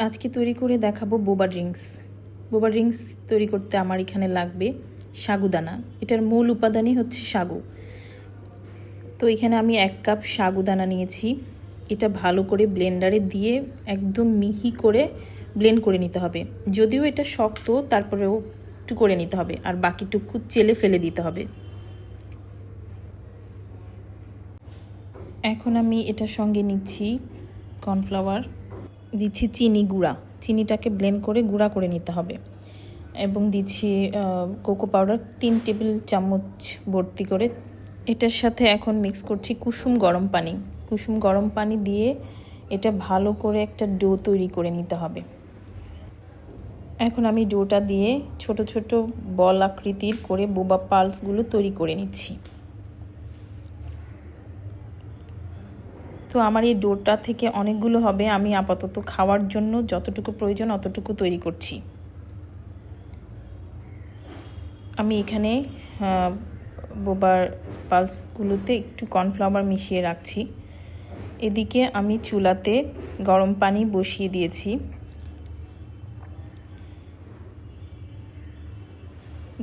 আজকে তৈরি করে দেখাবো বোবা ড্রিঙ্কস। বোবা ড্রিঙ্কস তৈরি করতে আমার এখানে লাগবে সাগুদানা। এটার মূল উপাদানই হচ্ছে সাগু। তো এখানে আমি 1 কাপ সাগুদানা নিয়েছি। এটা ভালো করে ব্লেন্ডারে দিয়ে একদম মিহি করে ব্লেন্ড করে নিতে হবে। যদিও এটা শক্ত, তারপরেও একটু করে নিতে হবে, আর বাকিটুকু চেলে ফেলে দিতে হবে। এখন আমি এটার সঙ্গে নিচ্ছি কর্নফ্লাওয়ার, দিচ্ছি চিনি গুঁড়া, চিনিটাকে ব্লেন্ড করে গুঁড়া করে নিতে হবে, এবং দিচ্ছি কোকো পাউডার 3 টেবিল চামচ ভর্তি করে। এটার সাথে এখন মিক্স করছি কুসুম গরম পানি। কুসুম গরম পানি দিয়ে এটা ভালো করে একটা ডো তৈরি করে নিতে হবে। এখন আমি ডোটা দিয়ে ছোট ছোট বল আকৃতির করে বোবা পালসগুলো তৈরি করে নিচ্ছি। তো আমার এই ডোটা থেকে অনেকগুলো হবে, আমি আপাতত খাওয়ার জন্য যতটুকু প্রয়োজন অতটুকু তৈরি করছি। আমি এখানে বোবার পালসগুলোতে একটু কর্নফ্লাওয়ার মিশিয়ে রাখছি। এদিকে আমি চুলাতে গরম পানি বসিয়ে দিয়েছি।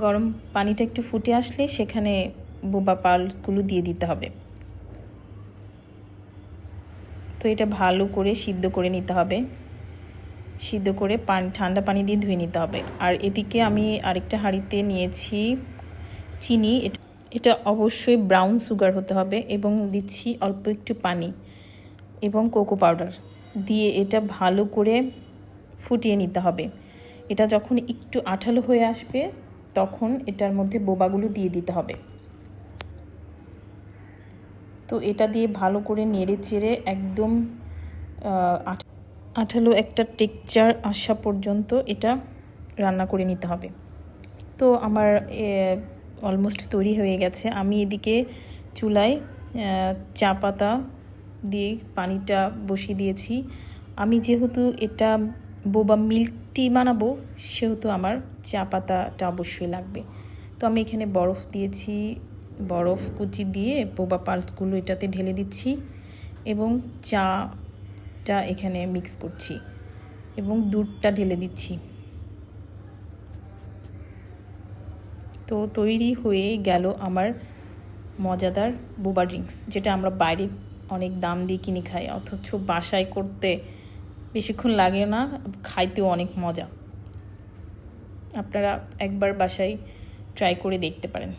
গরম পানিটা একটু ফুটে আসলে সেখানে বোবা পালসগুলো দিয়ে দিতে হবে। তো এটা ভালো করে সিদ্ধ করে নিতে হবে। সিদ্ধ করে ঠান্ডা পানি দিয়ে ধুয়ে নিতে হবে। আর এদিকে আমি আরেকটা হাঁড়িতে নিয়েছি চিনি। এটা অবশ্যই ব্রাউন সুগার হতে হবে, এবং দিচ্ছি অল্প একটু পানি এবং কোকো পাউডার দিয়ে এটা ভালো করে ফুটিয়ে নিতে হবে। এটা যখন একটু আঠালো হয়ে আসবে তখন এটার মধ্যে বোবাগুলো দিয়ে দিতে হবে। তো এটা দিয়ে ভালো করে নেড়ে চেড়ে একদম আঠালো একটা টেক্সচার আসা পর্যন্ত এটা রান্না করে নিতে হবে। তো আমার অলমোস্ট তৈরি হয়ে গেছে। আমি এদিকে চুলায় চা পাতা দিয়ে পানিটা বসিয়ে দিয়েছি। আমি যেহেতু এটা বোবা মিল্ক টি বানাবো, সেহেতু আমার চা পাতাটা অবশ্যই লাগবে। তো আমি এখানে বরফ দিয়েছি, বরফ কুচি দিয়ে বোবা পালসগুলো এটাতে ঢেলে দিচ্ছি এবং চাটা এখানে মিক্স করছি এবং দুধটা ঢেলে দিচ্ছি। তো তৈরি হয়ে গেল আমার মজাদার বোবা ড্রিঙ্কস, যেটা আমরা বাইরে অনেক দাম দিয়ে কিনে খাই, অথচ বাসায় করতে বেশিক্ষণ লাগে না, খাইতেও অনেক মজা। আপনারা একবার বাসায় ট্রাই করে দেখতে পারেন।